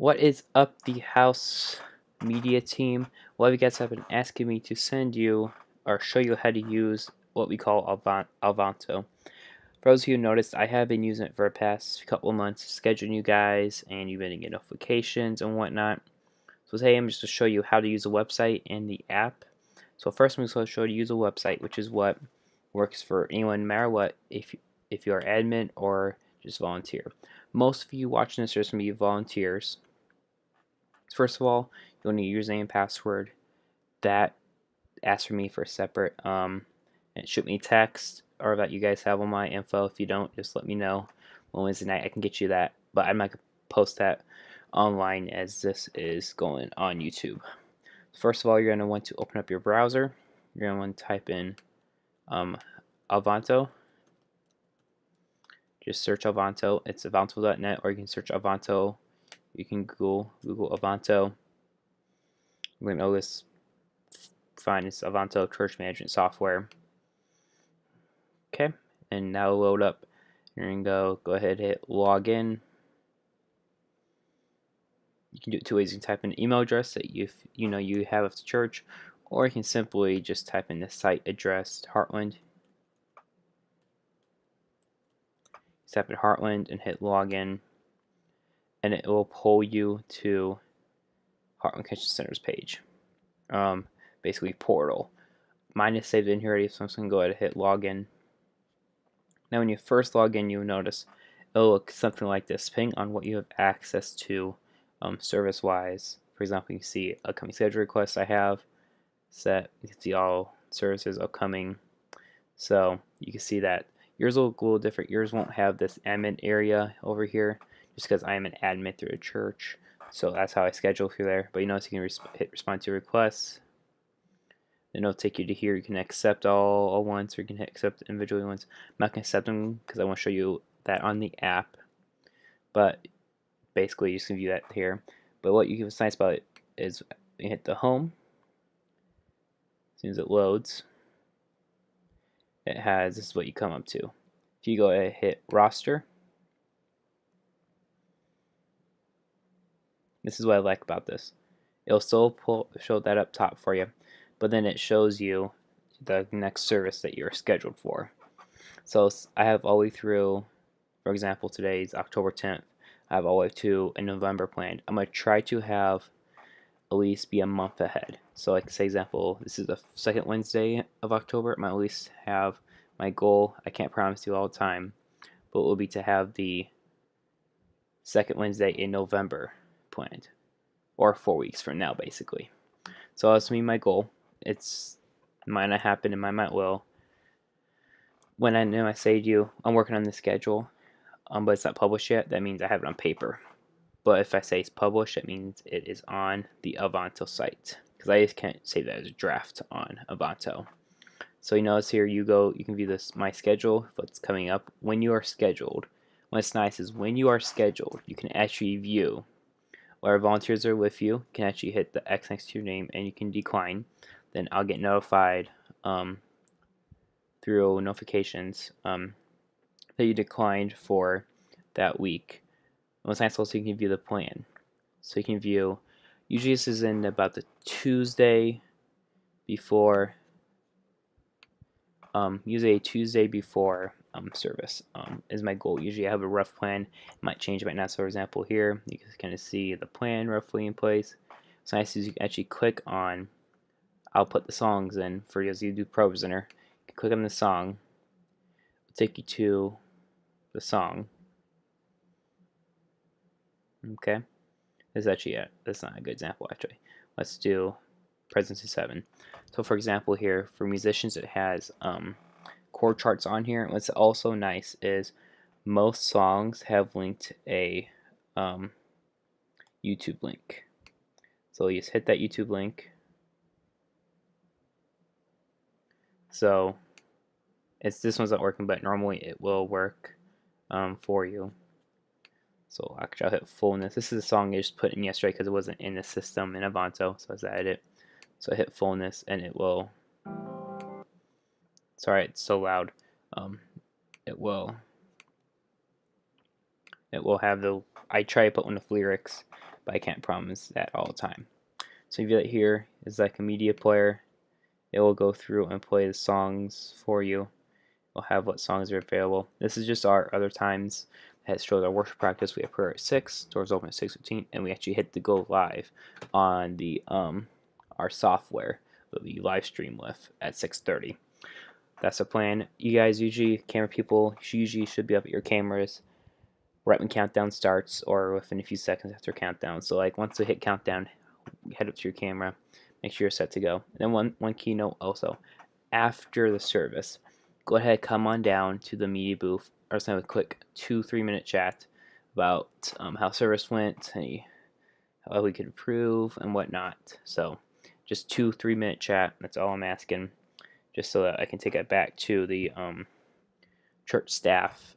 What is up, the house media team? Well, you guys have been asking me to send you or show you how to use what we call Elvanto. For those of you who noticed, I have been using it for the past couple of months, scheduling you guys, and you've been getting notifications and whatnot. So today I'm just to show you how to use a website and the app. So first I'm just going to show you to use a website, which is what works for anyone, no matter what, if you're admin or just volunteer. Most of you watching this are going to be volunteers. First of all, you'll need a username and password. That asks for me for a separate and shoot me text or that you guys have all my info. If you don't, just let me know. On Wednesday night I can get you that, but I'm not gonna post that online as this is going on YouTube. First of all, you're gonna want to open up your browser. You're gonna want to type in Elvanto. Just search Elvanto. It's elvanto.net, or you can search Elvanto. You can Google Elvanto. We're gonna know this. Find this Elvanto church management software. Okay, and now load up. You're gonna go ahead and hit login. You can do it two ways. You can type in an email address that you have of the church, or you can simply just type in the site address, Heartland. Type in Heartland and hit login, and it will pull you to Heartland Convention Center's page. Basically portal. Mine is saved in here already, so I'm just gonna go ahead and hit login. Now when you first log in, you'll notice it'll look something like this, depending on what you have access to service-wise. For example, you can see upcoming schedule requests I have set. You can see all services upcoming. So you can see that yours will look a little different. Yours won't have this admin area over here, just because I am an admin through a church. So that's how I schedule through there. But you notice you can hit respond to requests. Then it'll take you to here. You can accept all once, or you can hit accept individually once. I'm not going to accept them because I want to show you that on the app. But basically, you can view that here. But what what's nice about it is you hit the home. As soon as it loads, it has, this is what you come up to. If you go ahead and hit roster, this is what I like about this. It'll still show that up top for you, but then it shows you the next service that you're scheduled for. So I have all the way through, for example, today's October 10th. I have all the way to a November planned. I'm going to try to have at least be a month ahead. So like, say example, this is the second Wednesday of October. I might at least have my goal. I can't promise you all the time, but it will be to have the second Wednesday in November planned, or 4 weeks from now, basically. So that's me, my goal. It might not happen, it might will. When I know I say to you, I'm working on the schedule, but it's not published yet, that means I have it on paper. But if I say it's published, it means it is on the Elvanto site, because I just can't save that as a draft on Elvanto. So you notice here, you can view this my schedule, what's coming up when you are scheduled. What's nice is when you are scheduled, you can actually view where volunteers are with you. You can actually hit the X next to your name and you can decline. Then I'll get notified through notifications that you declined for that week. What's nice also, you can view the plan. So you can view, usually this is in about the Tuesday before, usually a Tuesday before service is my goal. Usually I have a rough plan. It might change right now. So for example, here you can kind of see the plan roughly in place. What's nice is you can actually click on, I'll put the songs in for you as you do ProPresenter. You can click on the song, it'll take you to the song. Okay, this is actually that's not a good example actually. Let's do Presidency 7. So for example here, for musicians it has chord charts on here. What's also nice is most songs have linked a YouTube link. So you just hit that YouTube link. So this one's not working, but normally it will work for you. So actually I'll hit fullness. This is a song I just put in yesterday because it wasn't in the system in Elvanto, so I added it. So I hit fullness and it will, sorry it's so loud, it will have I try to put one of the lyrics, but I can't promise that all the time. So if you view that here is like a media player, it will go through and play the songs for you. It'll have what songs are available. This is just our other times that shows our worship practice. We have prayer at 6, doors open at 6:15, and we actually hit the go live on the our software that we live stream with at 6:30. That's the plan. You guys usually, camera people, usually should be up at your cameras right when countdown starts or within a few seconds after countdown. So like once we hit countdown, head up to your camera, make sure you're set to go. And then one keynote also, after the service, go ahead, come on down to the media booth. Or just have a quick 2-3 minute chat about how service went, how we could improve and whatnot. So just 2-3 minute chat. That's all I'm asking, just so that I can take it back to the church staff.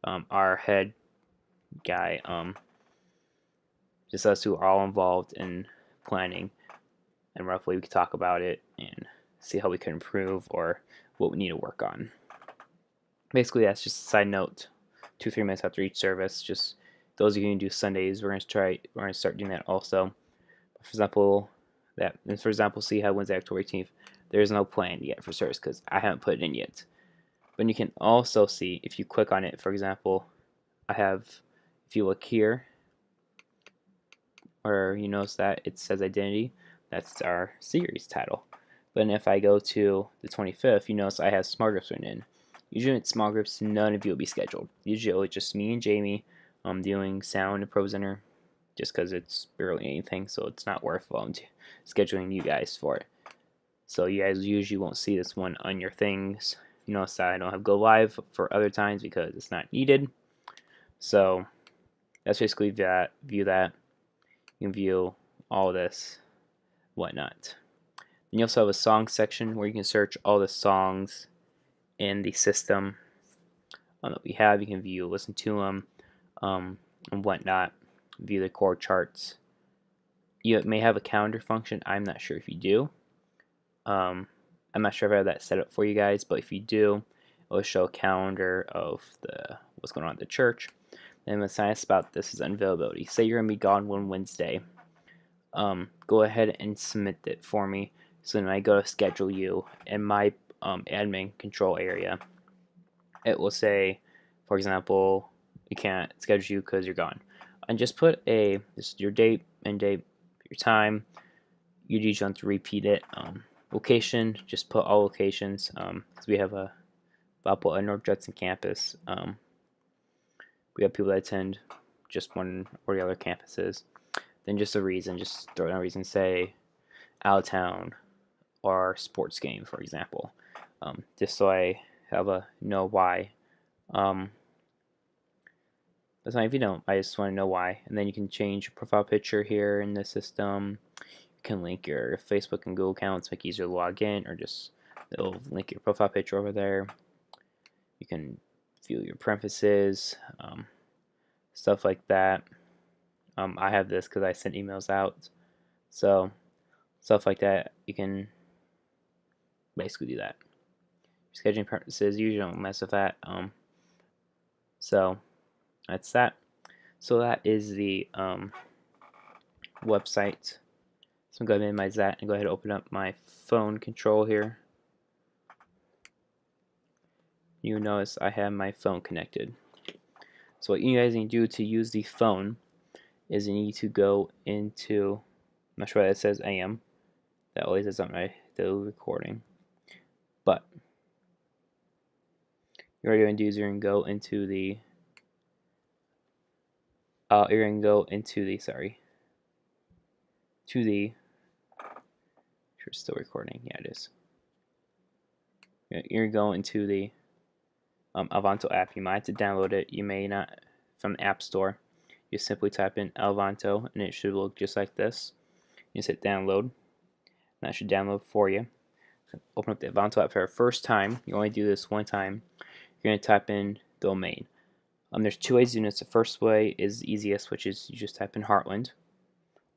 Our head guy, just us who are all involved in planning, and roughly we could talk about it and see how we can improve or what we need to work on. Basically, that's just a side note. 2-3 minutes after each service. Just those of you who do Sundays, we're gonna start doing that also. For example, see how Wednesday, October 18th, there's no plan yet for service because I haven't put it in yet. But you can also see, if you click on it, for example, if you look here, or you notice that it says identity, that's our series title. But if I go to the 25th, you notice I have small groups written in. Usually in small groups, none of you will be scheduled. Usually it's just me and Jamie doing sound and ProCenter, just because it's barely anything, so it's not worth scheduling you guys for it. So you guys usually won't see this one on your things. You notice that I don't have go live for other times because it's not needed. So that's basically that. View that. You can view all this, whatnot. Then you also have a song section where you can search all the songs in the system that we have. You can view, listen to them, and whatnot. View the chord charts. You may have a calendar function. I'm not sure if you do. I'm not sure if I have that set up for you guys, but if you do, it will show a calendar of what's going on at the church. And what's nice about this is unavailability. Say you're going to be gone one Wednesday. Go ahead and submit it for me. So when I go to schedule you in my admin control area, it will say, for example, we can't schedule you because you're gone. And just put just your date and date, your time. You usually want to repeat it. Location, just put all locations. Because we have a North Judson campus. We have people that attend just one or the other campuses. Then just a reason, just throw in a reason, say out of town or sports game, for example. Just so I have know why. That's fine if you don't. I just want to know why. And then you can change your profile picture here in the system. You can link your Facebook and Google accounts, make it easier to log in, or just it'll link your profile picture over there. You can view your preferences, stuff like that. I have this because I sent emails out. So stuff like that, you can basically do that. Scheduling preferences, usually don't mess with that. So that's that. So that is the website. So I'm going to minimize that and go ahead and open up my phone control here. You notice I have my phone connected. So what you guys need to do to use the phone is you need to go into, I'm not sure why that says AM. That always is on my recording. But what you're going to do is you're going to go into the sure it's still recording. Yeah, it is. You're going to the Elvanto app. You might have to download it. You may not from the App Store. You simply type in Elvanto and it should look just like this. You just hit download. And that should download for you. Open up the Elvanto app for the first time. You only do this one time. You're going to type in domain. There's two ways to do this. The first way is the easiest, which is you just type in Heartland.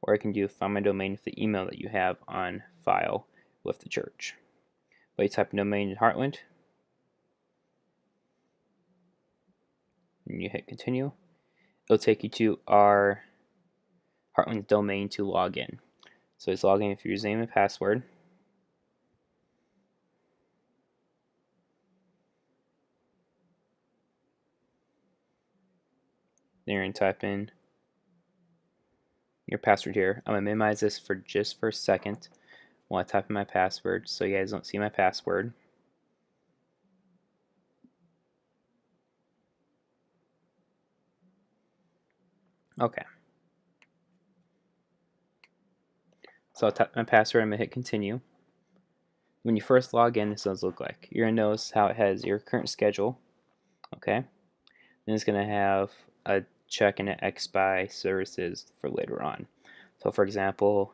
Or you can do find my domain with the email that you have on file with the church. But you type in domain in Heartland. And you hit continue. It'll take you to our Heartland's domain to log in. So it's logging in with your username and password. Then you're going to type in your password here. I'm going to minimize this for just for a second while I type in my password so you guys don't see my password. Okay. So I'll type my password, I'm going to hit continue. When you first log in, this does look like. You're going to notice how it has your current schedule. Okay. Then it's going to have a check and an X by services for later on. So for example,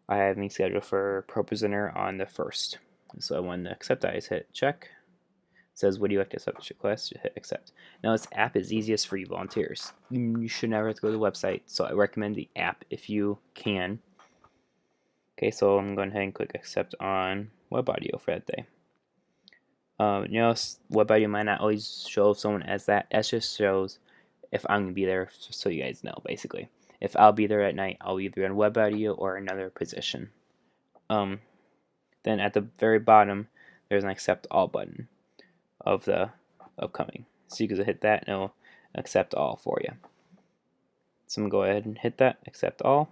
I have me scheduled for ProPresenter on the 1st. So when to accept that, I just hit check. It says, would you like to accept this request? Hit accept. Now this app is easiest for you volunteers. You should never have to go to the website, so I recommend the app if you can. Okay, so I'm going ahead and click accept on web audio for that day. You know, web audio might not always show someone as that. It just shows if I'm going to be there, so you guys know, basically. If I'll be there at night, I'll either be on web audio or another position. Then at the very bottom, there's an accept all button of the upcoming. So you can hit that and it'll accept all for you. So I'm going to go ahead and hit that, accept all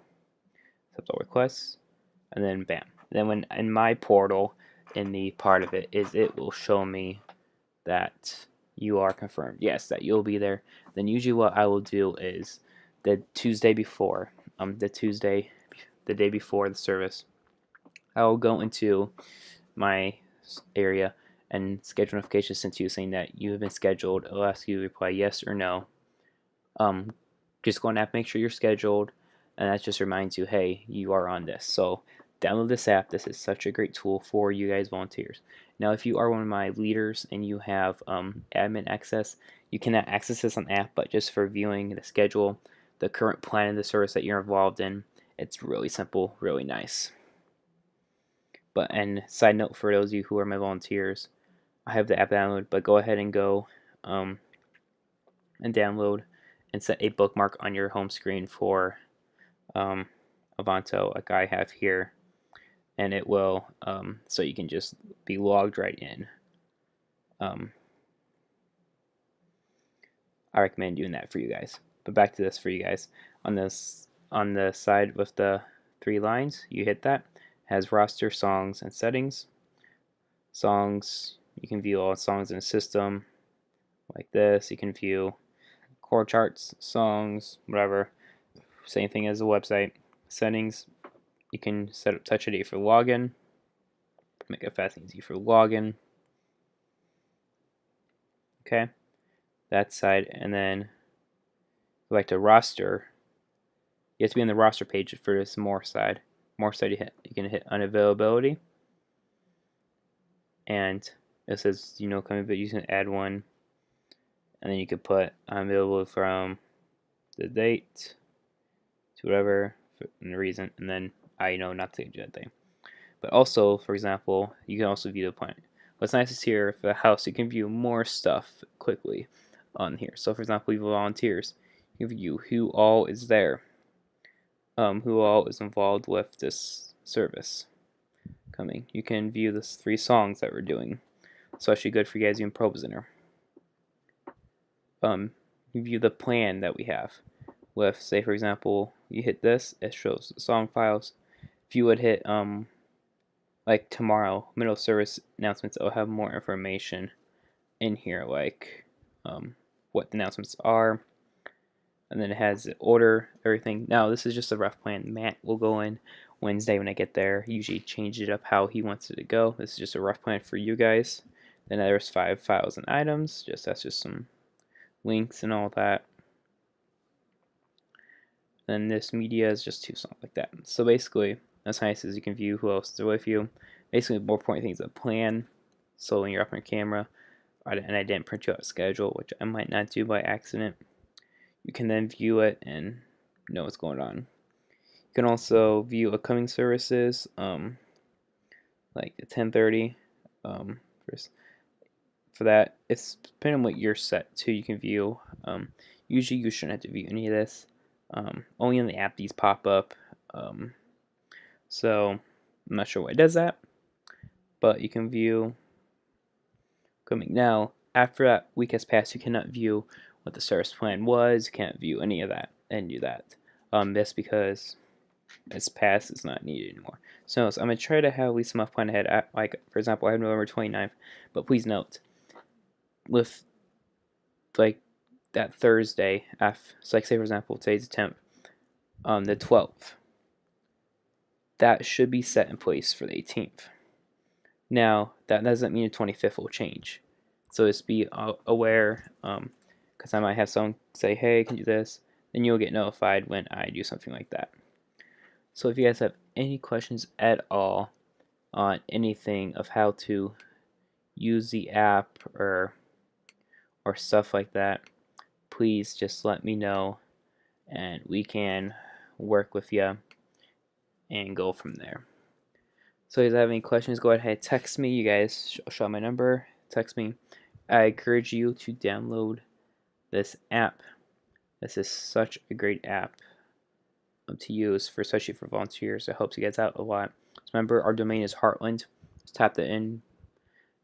requests, and then bam. Then when in my portal, in the part of it is it will show me that you are confirmed. Yes, that you'll be there. Then usually what I will do is the Tuesday before, the day before the service, I will go into my area and schedule notifications sent to you saying that you have been scheduled. It'll ask you to reply yes or no. Just go on app, make sure you're scheduled, and that just reminds you, hey, you are on this. So download this app. This is such a great tool for you guys volunteers. Now if you are one of my leaders and you have admin access, you cannot access this on the app, but just for viewing the schedule, the current plan of the service that you're involved in, it's really simple, really nice. But and side note for those of you who are my volunteers, I have the app downloaded, but go ahead and go and download and set a bookmark on your home screen for Elvanto, like I have here, and it will so you can just be logged right in. I recommend doing that for you guys. But back to this for you guys. On the side with the 3 lines, you hit that. It has roster, songs, and settings. Songs, you can view all songs in the system like this. You can view chord charts, songs, whatever. Same thing as the website. Settings, you can set up touch ID for login. Make it fast and easy for login. Okay, that side, and then go back to roster. You have to be on the roster page for this more side. More side, you can hit unavailability, and it says coming, but you can add one, and then you could put unavailable from the date to whatever and the reason, and then I know not to do that thing. But also, for example, you can also view the plan. What's nice is here for the house, you can view more stuff quickly on here. So for example, you have volunteers, you can view who all is there, who all is involved with this service coming. You can view the 3 songs that we're doing. So actually good for you guys doing ProPresenter. You view the plan that we have with, say for example, you hit this, it shows the song files. If you would hit like tomorrow, middle service announcements, it'll have more information in here, like what the announcements are, and then it has the order, everything. Now this is just a rough plan. Matt will go in Wednesday when I get there, usually change it up how he wants it to go. This is just a rough plan for you guys. Then there's 5 files and items, that's just some links and all that. Then this media is just 2 songs like that. So basically, that's nice is you can view who else is with you. Basically, the more important thing is a plan. So when you're up on camera, and I didn't print you out a schedule, which I might not do by accident, you can then view it and know what's going on. You can also view upcoming services, like at 10:30. For that, it's depending on what you're set to. You can view. Usually, you shouldn't have to view any of this. Only in the app these pop up. So I'm not sure why it does that, but you can view coming now. After that week has passed, you cannot view what the service plan was. You can't view any of that and do that. That's because it's past, it's not needed anymore. So I'm going to try to have at least a month plan ahead. Like, for example, I have November 29th, but please note, with like that Thursday, so like say for example, today's the 10th, the 12th, that should be set in place for the 18th. Now, that doesn't mean the 25th will change. So just be aware, because I might have someone say, hey, can you do this? Then you'll get notified when I do something like that. So if you guys have any questions at all on anything of how to use the app or stuff like that, please just let me know and we can work with you and go from there. So if you have any questions, go ahead and text me. You guys show my number, text me. I encourage you to download this app. This is such a great app to use, especially for volunteers. It helps you guys out a lot. So remember, our domain is Heartland. Just tap that in,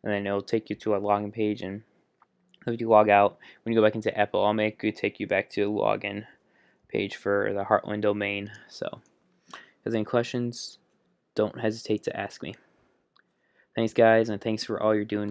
and then it'll take you to a login page. And if you log out, when you go back into Apple, I'll make it take you back to the login page for the Heartland domain. So, if there's any questions, don't hesitate to ask me. Thanks, guys, and thanks for all you're doing